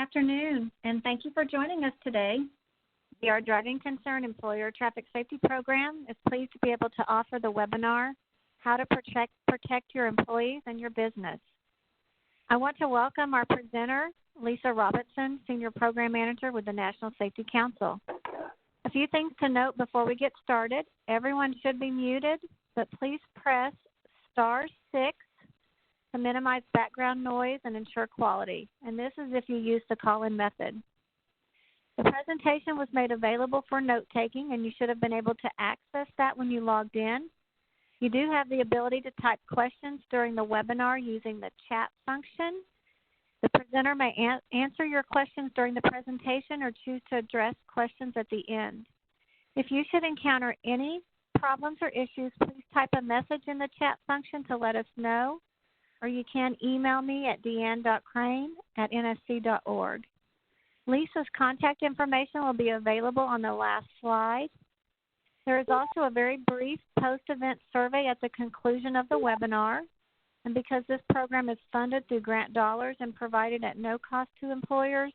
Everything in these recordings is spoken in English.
afternoon, and thank you for joining us today. The Driving Concern Employer Traffic Safety Program is pleased to be able to offer the webinar, How to Protect Your Employees and Your Business. I want to welcome our presenter, Lisa Robertson, Senior Program Manager with the National Safety Council. A few things to note before we get started. Everyone should be muted, but please press *6 to minimize background noise and ensure quality. And this is if you use the call-in method. The presentation was made available for note-taking, and you should have been able to access that when you logged in. You do have the ability to type questions during the webinar using the chat function. The presenter may answer your questions during the presentation or choose to address questions at the end. If you should encounter any problems or issues, please type a message in the chat function to let us know, or you can email me at deanne.crane@nsc.org. Lisa's contact information will be available on the last slide. There is also a very brief post-event survey at the conclusion of the webinar. And because this program is funded through grant dollars and provided at no cost to employers,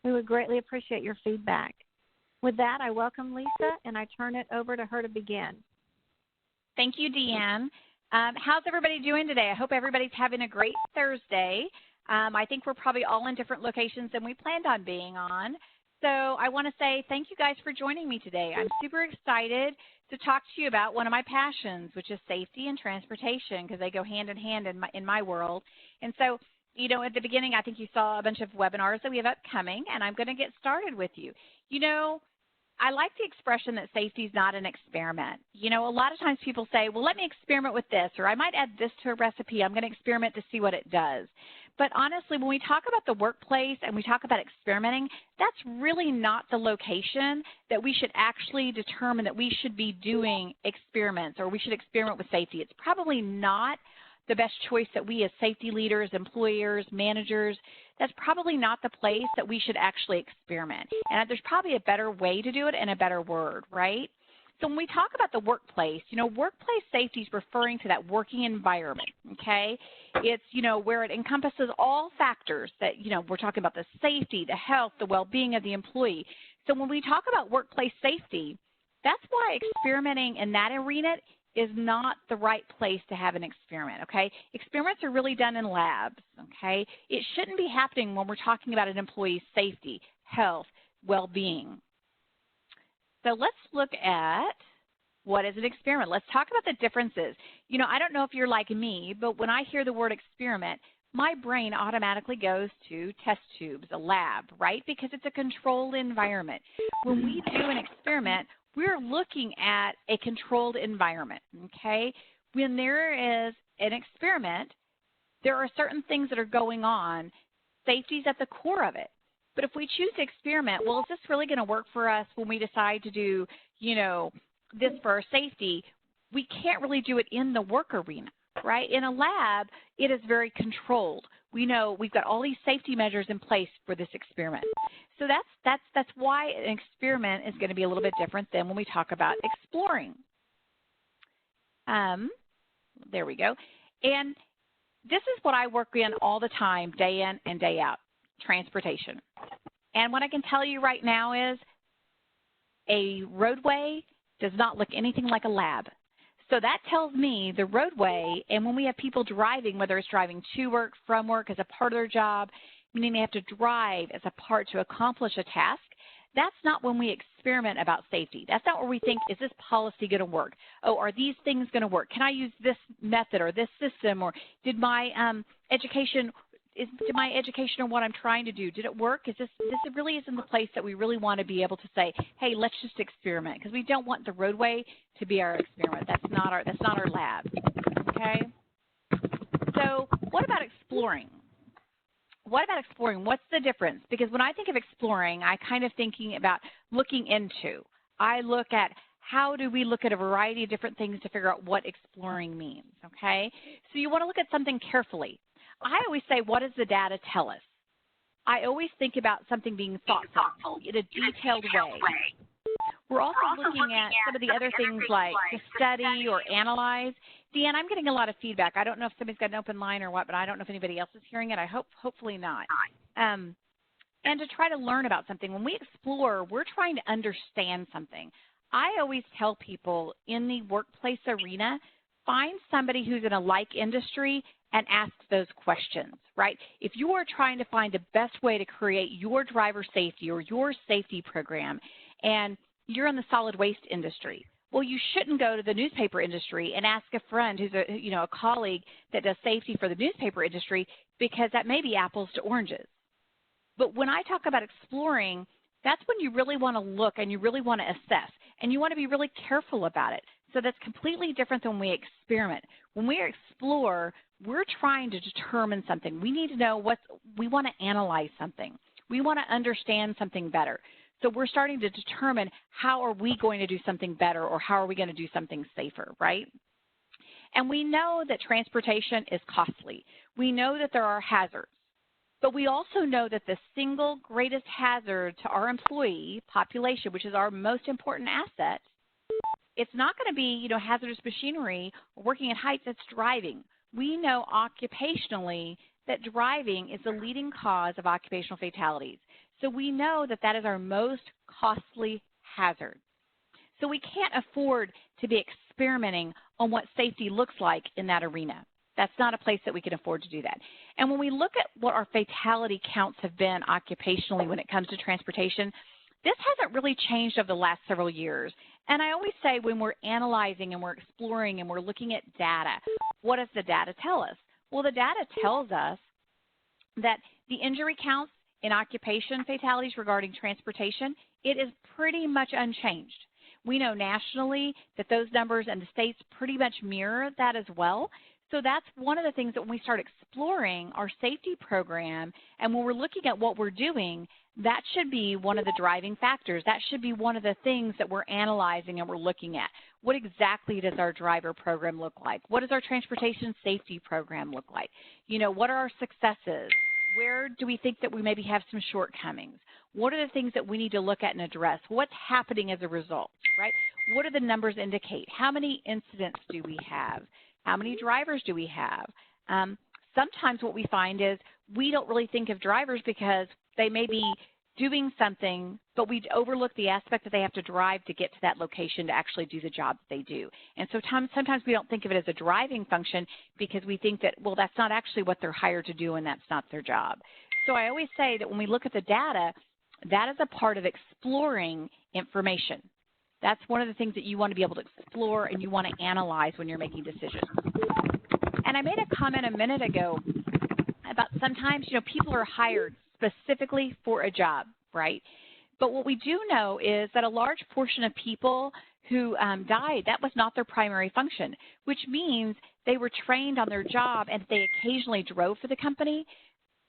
we would greatly appreciate your feedback. With that, I welcome Lisa, and I turn it over to her to begin. Thank you, Deanne. How's everybody doing today? I hope everybody's having a great Thursday. I think we're probably all in different locations than we planned on being on. So I want to say thank you guys for joining me today. I'm super excited to talk to you about one of my passions, which is safety and transportation, because they go hand in hand in my world. And so, you know, at the beginning, I think you saw a bunch of webinars that we have upcoming, and I'm going to get started with you. You know, I like the expression that safety is not an experiment. You know, a lot of times people say, well, let me experiment with this, or I might add this to a recipe. I'm going to experiment to see what it does. But honestly, when we talk about the workplace and we talk about experimenting, that's really not the location that we should actually determine that we should be doing experiments or we should experiment with safety. It's probably not the best choice that we as safety leaders, employers, managers, that's probably not the place that we should actually experiment. And there's probably a better way to do it and a better word, right? So when we talk about the workplace, you know, workplace safety is referring to that working environment, okay? It's, you know, where it encompasses all factors that, you know, we're talking about the safety, the health, the well-being of the employee. So when we talk about workplace safety, that's why experimenting in that arena is not the right place to have an experiment, okay? Experiments are really done in labs, okay? It shouldn't be happening when we're talking about an employee's safety, health, well-being. So let's look at what is an experiment. Let's talk about the differences. You know, I don't know if you're like me, but when I hear the word experiment, my brain automatically goes to test tubes, a lab, right? Because it's a controlled environment. When we do an experiment, we're looking at a controlled environment, okay? When there is an experiment, there are certain things that are going on. Safety is at the core of it. But if we choose to experiment, well, is this really going to work for us when we decide to do, you know, this for our safety? We can't really do it in the work arena, right? In a lab, it is very controlled. We know we've got all these safety measures in place for this experiment. So that's why an experiment is going to be a little bit different than when we talk about exploring. There we go. And this is what I work in all the time, day in and day out, transportation. And what I can tell you right now is a roadway does not look anything like a lab. So that tells me the roadway, and when we have people driving, whether it's driving to work, from work as a part of their job, meaning they have to drive as a part to accomplish a task, that's not when we experiment about safety. That's not where we think, is this policy going to work? Oh, are these things going to work? Can I use this method or this system? Or did my education or what I'm trying to do, did it work? This really isn't the place that we really want to be able to say, hey, let's just experiment, because we don't want the roadway to be our experiment. That's not our lab, okay? So what about exploring? What's the difference? Because when I think of exploring, I kind of thinking about looking into. I look at how do we look at a variety of different things to figure out what exploring means, okay? So you want to look at something carefully. I always say, what does the data tell us? I always think about something being thoughtful in a detailed way. We're also looking at some of the other things like to study or analyze. Deanne, I'm getting a lot of feedback. I don't know if somebody's got an open line or what, but I don't know if anybody else is hearing it. Hopefully not. and to try to learn about something. When we explore, we're trying to understand something. I always tell people in the workplace arena, find somebody who's in a like industry and ask those questions, right? If you are trying to find the best way to create your driver safety or your safety program, and you're in the solid waste industry, well, you shouldn't go to the newspaper industry and ask a friend who's a colleague that does safety for the newspaper industry, because that may be apples to oranges. But when I talk about exploring, that's when you really want to look and you really want to assess, and you want to be really careful about it. So that's completely different than when we experiment. When we explore, we're trying to determine something. We need to know we want to analyze something. We want to understand something better. So we're starting to determine how are we going to do something better, or how are we going to do something safer, right? And we know that transportation is costly. We know that there are hazards. But we also know that the single greatest hazard to our employee population, which is our most important asset, it's not going to be, hazardous machinery or working at heights. It's driving. We know occupationally that driving is the leading cause of occupational fatalities. So we know that that is our most costly hazard. So we can't afford to be experimenting on what safety looks like in that arena. That's not a place that we can afford to do that. And when we look at what our fatality counts have been occupationally when it comes to transportation, this hasn't really changed over the last several years. And I always say when we're analyzing and we're exploring and we're looking at data, what does the data tell us? Well, the data tells us that the injury counts in occupation fatalities regarding transportation, it is pretty much unchanged. We know nationally that those numbers and the states pretty much mirror that as well. So that's one of the things that when we start exploring our safety program and when we're looking at what we're doing, that should be one of the driving factors. That should be one of the things that we're analyzing and we're looking at. What exactly does our driver program look like? What does our transportation safety program look like? What are our successes? Where do we think that we maybe have some shortcomings? What are the things that we need to look at and address? What's happening as a result, right? What do the numbers indicate? How many incidents do we have? How many drivers do we have? Sometimes what we find is we don't really think of drivers because they may be doing something, but we overlook the aspect that they have to drive to get to that location to actually do the job that they do. And so sometimes we don't think of it as a driving function because we think that, well, that's not actually what they're hired to do and that's not their job. So I always say that when we look at the data, that is a part of exploring information. That's one of the things that you want to be able to explore and you want to analyze when you're making decisions. And I made a comment a minute ago about sometimes, people are hired specifically for a job, right? But what we do know is that a large portion of people who died, that was not their primary function, which means they were trained on their job and they occasionally drove for the company.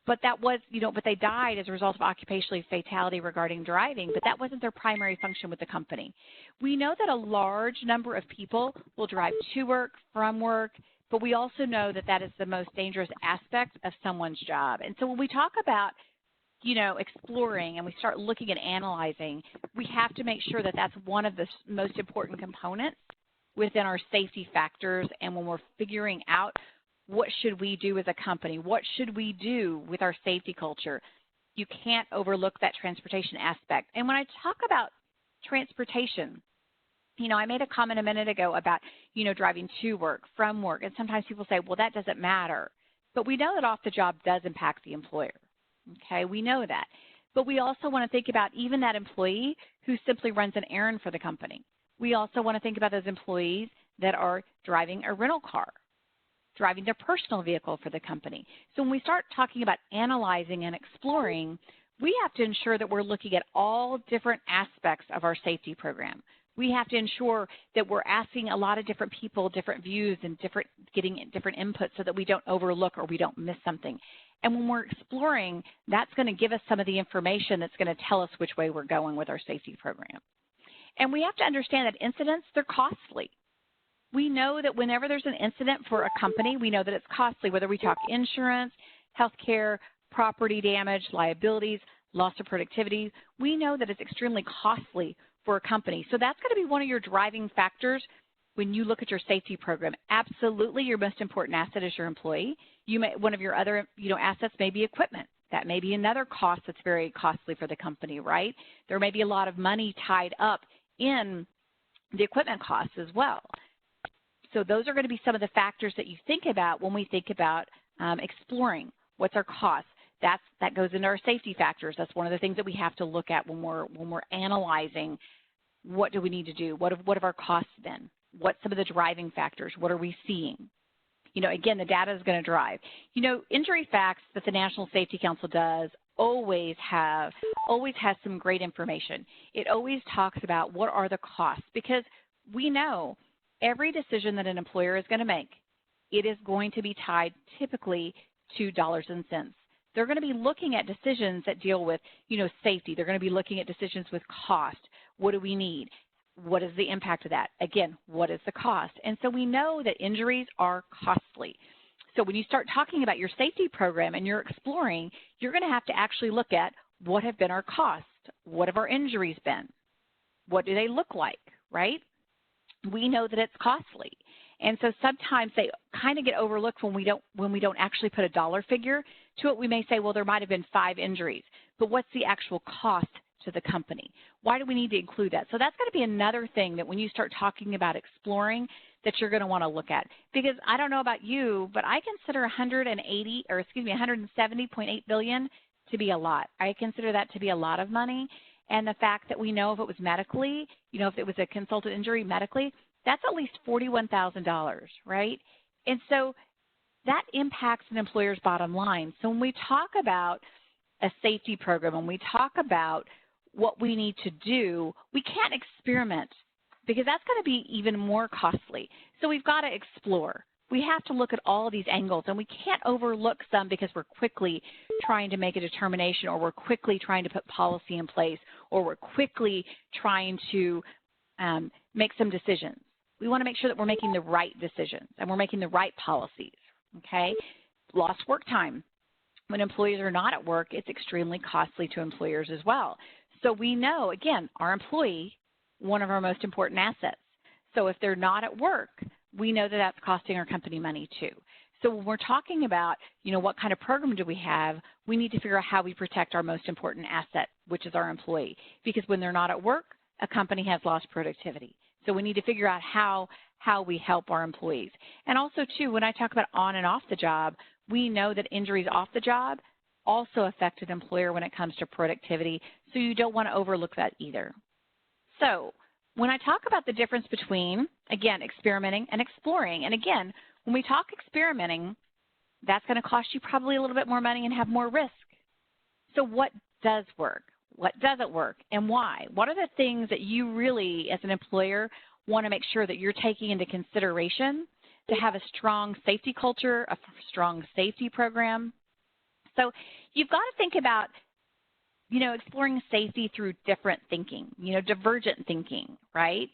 But that was, but they died as a result of occupational fatality regarding driving, but that wasn't their primary function with the company. We know that a large number of people will drive to work, from work, but we also know that that is the most dangerous aspect of someone's job. And so when we talk about, exploring and we start looking at analyzing, we have to make sure that that's one of the most important components within our safety factors. And when we're figuring out what should we do as a company? What should we do with our safety culture? You can't overlook that transportation aspect. And when I talk about transportation, I made a comment a minute ago about, driving to work, from work. And sometimes people say, well, that doesn't matter. But we know that off the job does impact the employer. Okay, we know that. But we also want to think about even that employee who simply runs an errand for the company. We also want to think about those employees that are driving a rental car, driving their personal vehicle for the company. So when we start talking about analyzing and exploring, we have to ensure that we're looking at all different aspects of our safety program. We have to ensure that we're asking a lot of different people, different views, and getting different inputs so that we don't overlook or we don't miss something. And when we're exploring, that's going to give us some of the information that's going to tell us which way we're going with our safety program. And we have to understand that incidents, they're costly. We know that whenever there's an incident for a company, we know that it's costly, whether we talk insurance, healthcare, property damage, liabilities, loss of productivity. We know that it's extremely costly for a company. So that's going to be one of your driving factors when you look at your safety program. Absolutely, your most important asset is your employee. One of your other assets may be equipment. That may be another cost that's very costly for the company, right? There may be a lot of money tied up in the equipment costs as well. So those are going to be some of the factors that you think about when we think about exploring what's our cost. That goes into our safety factors. That's one of the things that we have to look at when we're analyzing what do we need to do, what have our costs been, what's some of the driving factors, what are we seeing. Again, the data is going to drive. Injury facts that the National Safety Council does always has some great information. It always talks about what are the costs, because we know every decision that an employer is going to make, it is going to be tied typically to dollars and cents. They're going to be looking at decisions that deal with, safety. They're going to be looking at decisions with cost. What do we need? What is the impact of that? Again, what is the cost? And so we know that injuries are costly. So when you start talking about your safety program and you're exploring, you're going to have to actually look at what have been our costs. What have our injuries been? What do they look like, right? We know that it's costly. And so sometimes they kind of get overlooked when we don't actually put a dollar figure to it. We may say, well, there might have been 5 injuries, but what's the actual cost to the company? Why do we need to include that? So that's going to be another thing that when you start talking about exploring that you're going to want to look at. Because I don't know about you, but I consider 170.8 billion to be a lot. I consider that to be a lot of money. And the fact that we know if it was medically, if it was a consultant injury medically, that's at least $41,000, right? And so that impacts an employer's bottom line. So when we talk about a safety program, when we talk about what we need to do, we can't experiment because that's going to be even more costly. So we've got to explore. We have to look at all of these angles, and we can't overlook some because we're quickly trying to make a determination, or we're quickly trying to put policy in place, or we're quickly trying to make some decisions. We want to make sure that we're making the right decisions and we're making the right policies, okay? Lost work time. When employees are not at work, it's extremely costly to employers as well. So we know, again, our employee, one of our most important assets. So if they're not at work, we know that that's costing our company money too. So when we're talking about, what kind of program do we have, we need to figure out how we protect our most important asset, which is our employee. Because when they're not at work, a company has lost productivity. So we need to figure out how we help our employees. And also, too, when I talk about on and off the job, we know that injuries off the job also affect an employer when it comes to productivity, so you don't want to overlook that either. So when I talk about the difference between, again, experimenting and exploring, and again, when we talk experimenting, that's going to cost you probably a little bit more money and have more risk. So what does work? What doesn't work, and why? What are the things that you really, as an employer, want to make sure that you're taking into consideration to have a strong safety culture, a strong safety program? So you've got to think about, exploring safety through different thinking, divergent thinking, right?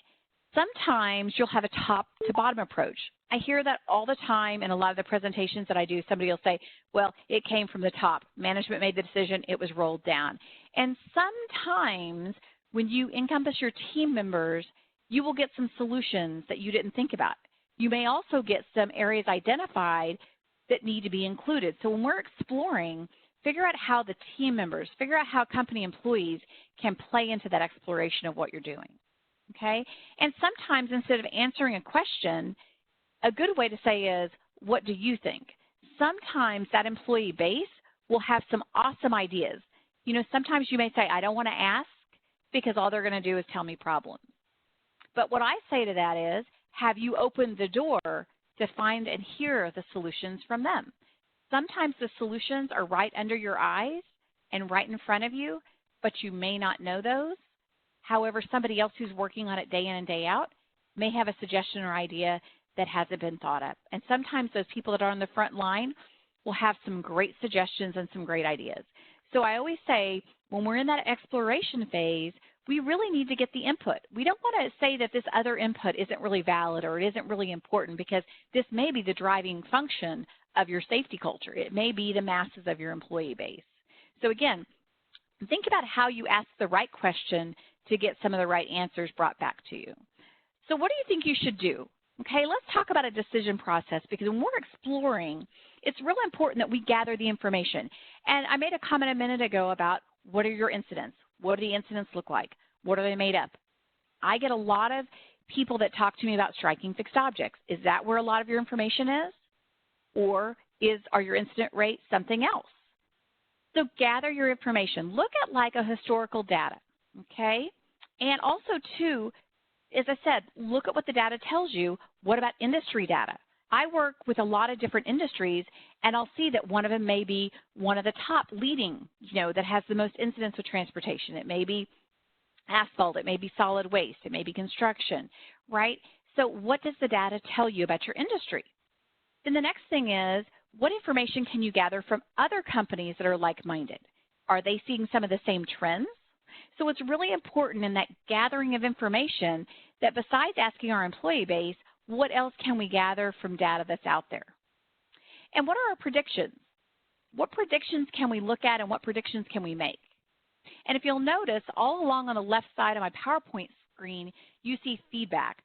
Sometimes you'll have a top-to-bottom approach. I hear that all the time in a lot of the presentations that I do. Somebody will say, well, it came from the top. Management made the decision. It was rolled down. And sometimes when you encompass your team members, you will get some solutions that you didn't think about. You may also get some areas identified that need to be included. So when we're exploring, figure out how the team members, figure out how company employees can play into that exploration of what you're doing. Okay? And sometimes instead of answering a question, a good way to say is, what do you think? Sometimes that employee base will have some awesome ideas. Sometimes you may say, I don't want to ask because all they're going to do is tell me problems. But what I say to that is, have you opened the door to find and hear the solutions from them? Sometimes the solutions are right under your eyes and right in front of you, but you may not know those. However, somebody else who's working on it day in and day out may have a suggestion or idea that hasn't been thought of. And sometimes those people that are on the front line will have some great suggestions and some great ideas. So I always say when we're in that exploration phase, we really need to get the input. We don't want to say that this other input isn't really valid or it isn't really important, because this may be the driving function of your safety culture. It may be the masses of your employee base. So again, think about how you ask the right question to get some of the right answers brought back to you. So what do you think you should do? Okay, let's talk about a decision process, because when we're exploring, it's really important that we gather the information. And I made a comment a minute ago about what are your incidents? What do the incidents look like? What are they made up? I get a lot of people that talk to me about striking fixed objects. Is that where a lot of your information is? Or are your incident rates something else? So gather your information. Look at like a historical data, okay? And also, too, as I said, look at what the data tells you. What about industry data? I work with a lot of different industries, and I'll see that one of them may be one of the top leading, that has the most incidents with transportation. It may be asphalt. It may be solid waste. It may be construction, right? So what does the data tell you about your industry? Then the next thing is, what information can you gather from other companies that are like-minded? Are they seeing some of the same trends? So it's really important in that gathering of information that besides asking our employee base, what else can we gather from data that's out there? And what are our predictions? What predictions can we look at and what predictions can we make? And if you'll notice, all along on the left side of my PowerPoint screen, you see feedback.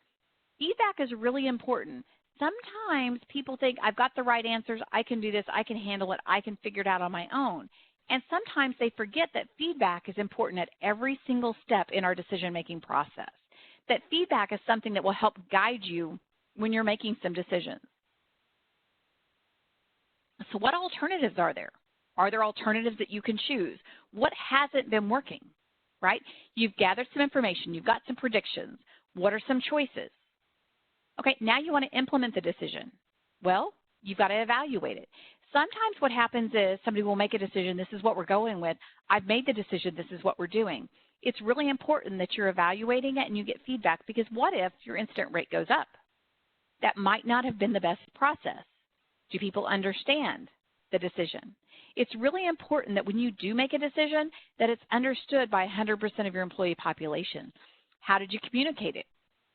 Feedback is really important. Sometimes people think, I've got the right answers, I can do this, I can handle it, I can figure it out on my own. And sometimes they forget that feedback is important at every single step in our decision-making process. That feedback is something that will help guide you when you're making some decisions. So what alternatives are there? Are there alternatives that you can choose? What hasn't been working, right? You've gathered some information. You've got some predictions. What are some choices? Okay, now you want to implement the decision. Well, you've got to evaluate it. Sometimes what happens is somebody will make a decision, this is what we're going with. I've made the decision, this is what we're doing. It's really important that you're evaluating it and you get feedback, because what if your incident rate goes up? That might not have been the best process. Do people understand the decision? It's really important that when you do make a decision, that it's understood by 100% of your employee population. How did you communicate it?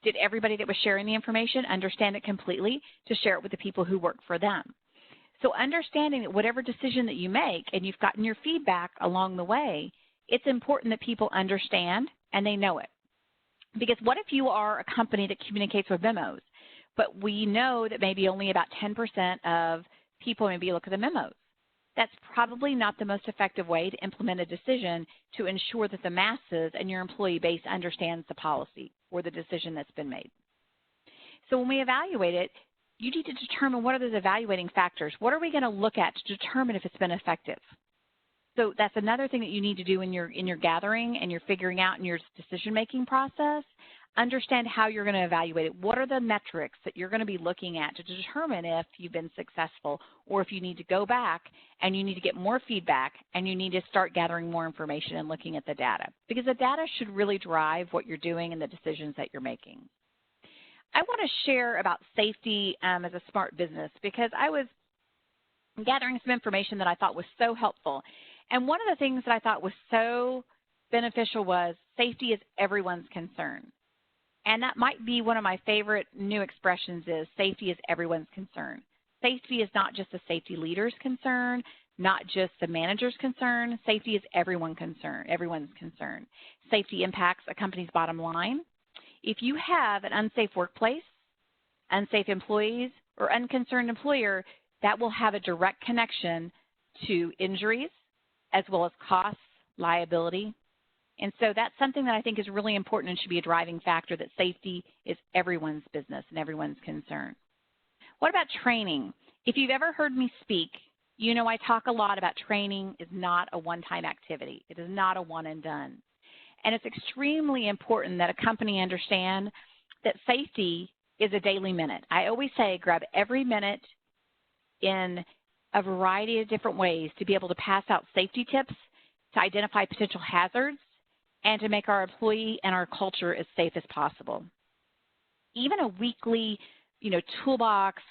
Did everybody that was sharing the information understand it completely to share it with the people who work for them? So understanding that whatever decision that you make and you've gotten your feedback along the way, it's important that people understand and they know it. Because what if you are a company that communicates with memos, but we know that maybe only about 10% of people maybe look at the memos? That's probably not the most effective way to implement a decision to ensure that the masses and your employee base understands the policy or the decision that's been made. So when we evaluate it, you need to determine what are those evaluating factors. What are we going to look at to determine if it's been effective? So that's another thing that you need to do in your gathering and you're figuring out in your decision-making process. Understand how you're going to evaluate it. What are the metrics that you're going to be looking at to determine if you've been successful, or if you need to go back and you need to get more feedback and you need to start gathering more information and looking at the data, because the data should really drive what you're doing and the decisions that you're making. I want to share about safety as a smart business, because I was gathering some information that I thought was so helpful. And one of the things that I thought was so beneficial was safety is everyone's concern. And that might be one of my favorite new expressions is safety is everyone's concern. Safety is not just the safety leader's concern, not just the manager's concern. Safety is everyone's concern. Safety impacts a company's bottom line. If you have an unsafe workplace, unsafe employees, or unconcerned employer, that will have a direct connection to injuries as well as costs, liability. And so that's something that I think is really important and should be a driving factor, that safety is everyone's business and everyone's concern. What about training? If you've ever heard me speak, you know I talk a lot about training is not a one-time activity. It is not a one and done. And it's extremely important that a company understand that safety is a daily minute. I always say grab every minute in a variety of different ways to be able to pass out safety tips, to identify potential hazards, and to make our employee and our culture as safe as possible. Even a weekly, toolbox,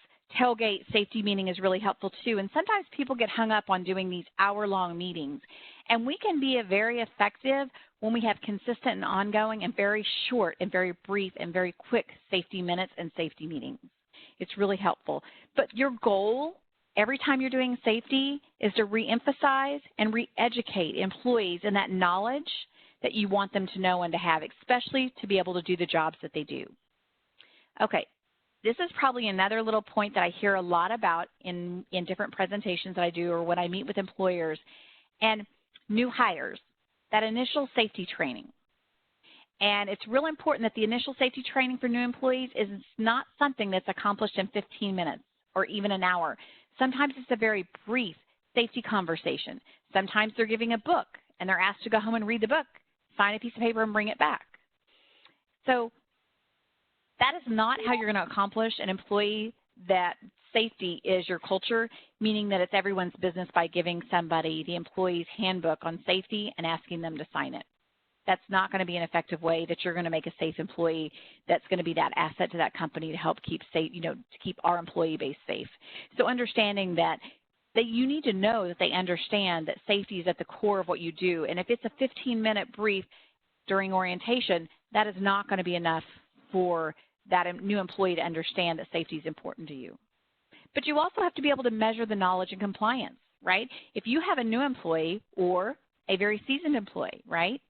tailgate safety meeting is really helpful too. And sometimes people get hung up on doing these hour-long meetings. And we can be very effective when we have consistent and ongoing and very short and very brief and very quick safety minutes and safety meetings. It's really helpful. But your goal every time you're doing safety is to reemphasize and re-educate employees in that knowledge that you want them to know and to have, especially to be able to do the jobs that they do. Okay, this is probably another little point that I hear a lot about in different presentations that I do or when I meet with employers and new hires, that initial safety training. And it's real important that the initial safety training for new employees is not something that's accomplished in 15 minutes or even an hour. Sometimes it's a very brief safety conversation. Sometimes they're giving a book and they're asked to go home and read the book, sign a piece of paper and bring it back. So that is not how you're going to accomplish an employee that safety is your culture, meaning that it's everyone's business by giving somebody the employee's handbook on safety and asking them to sign it. That's not going to be an effective way that you're going to make a safe employee that's going to be that asset to that company to help keep safe, to keep our employee base safe. So understanding that you need to know that they understand that safety is at the core of what you do. And if it's a 15-minute brief during orientation, that is not going to be enough for that new employee to understand that safety is important to you. But you also have to be able to measure the knowledge and compliance, right? If you have a new employee or a very seasoned employee, right,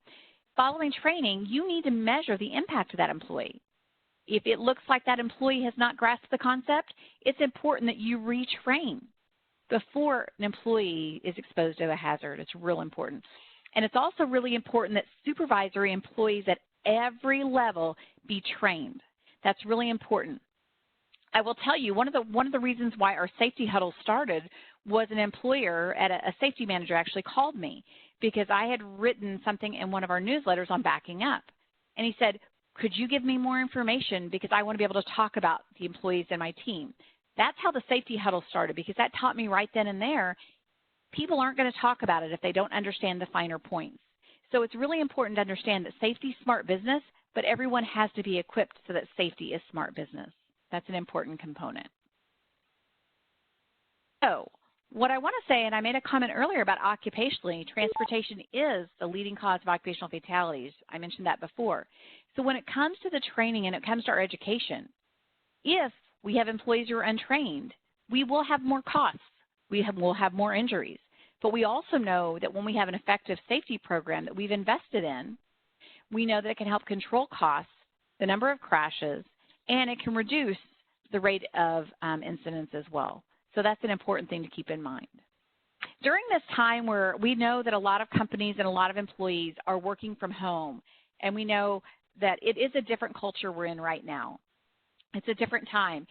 following training, you need to measure the impact of that employee. If it looks like that employee has not grasped the concept, it's important that you retrain before an employee is exposed to a hazard. It's real important. And it's also really important that supervisory employees at every level be trained. That's really important. I will tell you, one of the reasons why our safety huddle started was an employer at a safety manager actually called me because I had written something in one of our newsletters on backing up. And he said, could you give me more information because I want to be able to talk about the employees in my team. That's how the safety huddle started because that taught me right then and there, people aren't going to talk about it if they don't understand the finer points. So it's really important to understand that safety is smart business, but everyone has to be equipped so that safety is smart business. That's an important component. So what I want to say, and I made a comment earlier about occupationally, transportation is the leading cause of occupational fatalities. I mentioned that before. So when it comes to the training and it comes to our education, if we have employees who are untrained, we will have more costs. We'll have more injuries. But we also know that when we have an effective safety program that we've invested in, we know that it can help control costs, the number of crashes, and it can reduce the rate of incidents as well. So that's an important thing to keep in mind. During this time where we know that a lot of companies and a lot of employees are working from home, and we know that it is a different culture we're in right now. It's a different time.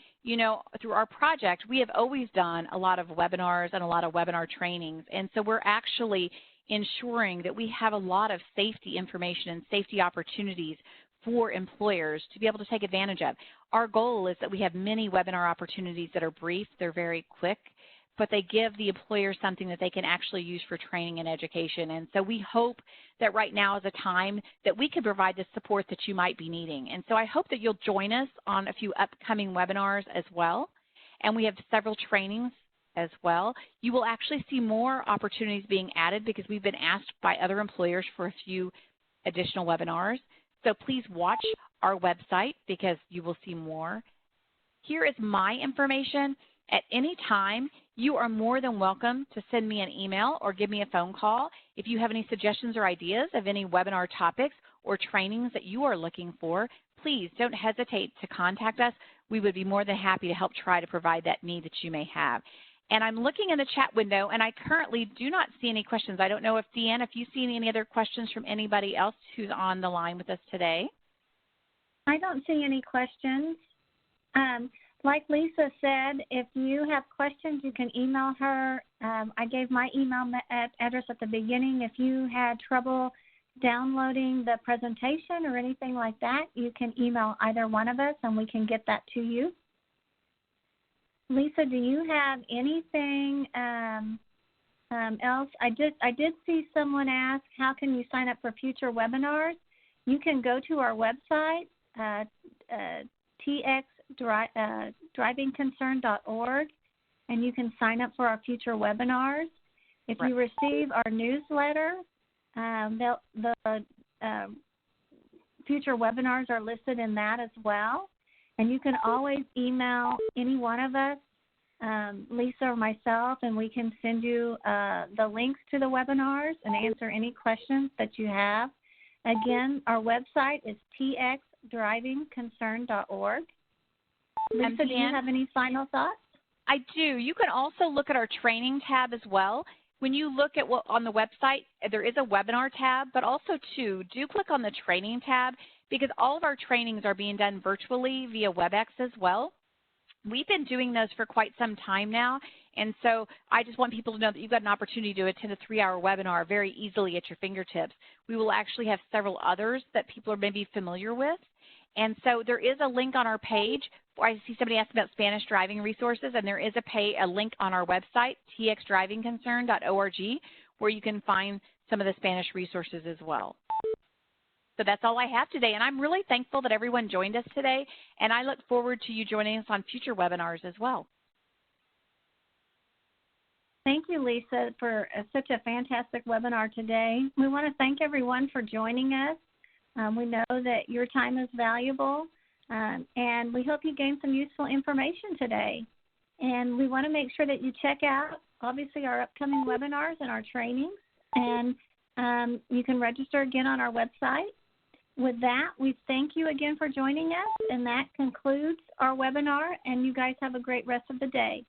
Through our project, we have always done a lot of webinars and a lot of webinar trainings, and so we're actually ensuring that we have a lot of safety information and safety opportunities for employers to be able to take advantage of. Our goal is that we have many webinar opportunities that are brief, they're very quick, but they give the employer something that they can actually use for training and education. And so we hope that right now is a time that we can provide the support that you might be needing. And so I hope that you'll join us on a few upcoming webinars as well. And we have several trainings as well. You will actually see more opportunities being added because we've been asked by other employers for a few additional webinars. So please watch our website because you will see more. Here is my information. At any time, you are more than welcome to send me an email or give me a phone call. If you have any suggestions or ideas of any webinar topics or trainings that you are looking for, please don't hesitate to contact us. We would be more than happy to help try to provide that need that you may have. And I'm looking in the chat window, and I currently do not see any questions. I don't know if, Deanne, if you see any other questions from anybody else who's on the line with us today. I don't see any questions. Like Lisa said, if you have questions, you can email her. I gave my email address at the beginning. If you had trouble downloading the presentation or anything like that, you can email either one of us, and we can get that to you. Lisa, do you have anything else? I did see someone ask, how can you sign up for future webinars? You can go to our website, txdrivingconcern.org, and you can sign up for our future webinars. If you receive our newsletter, the future webinars are listed in that as well. And you can always email any one of us, Lisa or myself, and we can send you the links to the webinars and answer any questions that you have. Again, our website is txdrivingconcern.org. Lisa, do you have any final thoughts? I do. You can also look at our training tab as well. When you look at what on the website, there is a webinar tab, but also do click on the training tab because all of our trainings are being done virtually via WebEx as well. We've been doing those for quite some time now, and so I just want people to know that you've got an opportunity to attend a 3-hour webinar very easily at your fingertips. We will actually have several others that people are maybe familiar with. And so there is a link on our page. I see somebody asked about Spanish driving resources, and there is a link on our website, txdrivingconcern.org, where you can find some of the Spanish resources as well. So that's all I have today, and I'm really thankful that everyone joined us today, and I look forward to you joining us on future webinars as well. Thank you, Lisa, for such a fantastic webinar today. We want to thank everyone for joining us. We know that your time is valuable, and we hope you gained some useful information today. And we want to make sure that you check out, obviously, our upcoming webinars and our trainings, and you can register again on our website. With that, we thank you again for joining us, and that concludes our webinar, and you guys have a great rest of the day.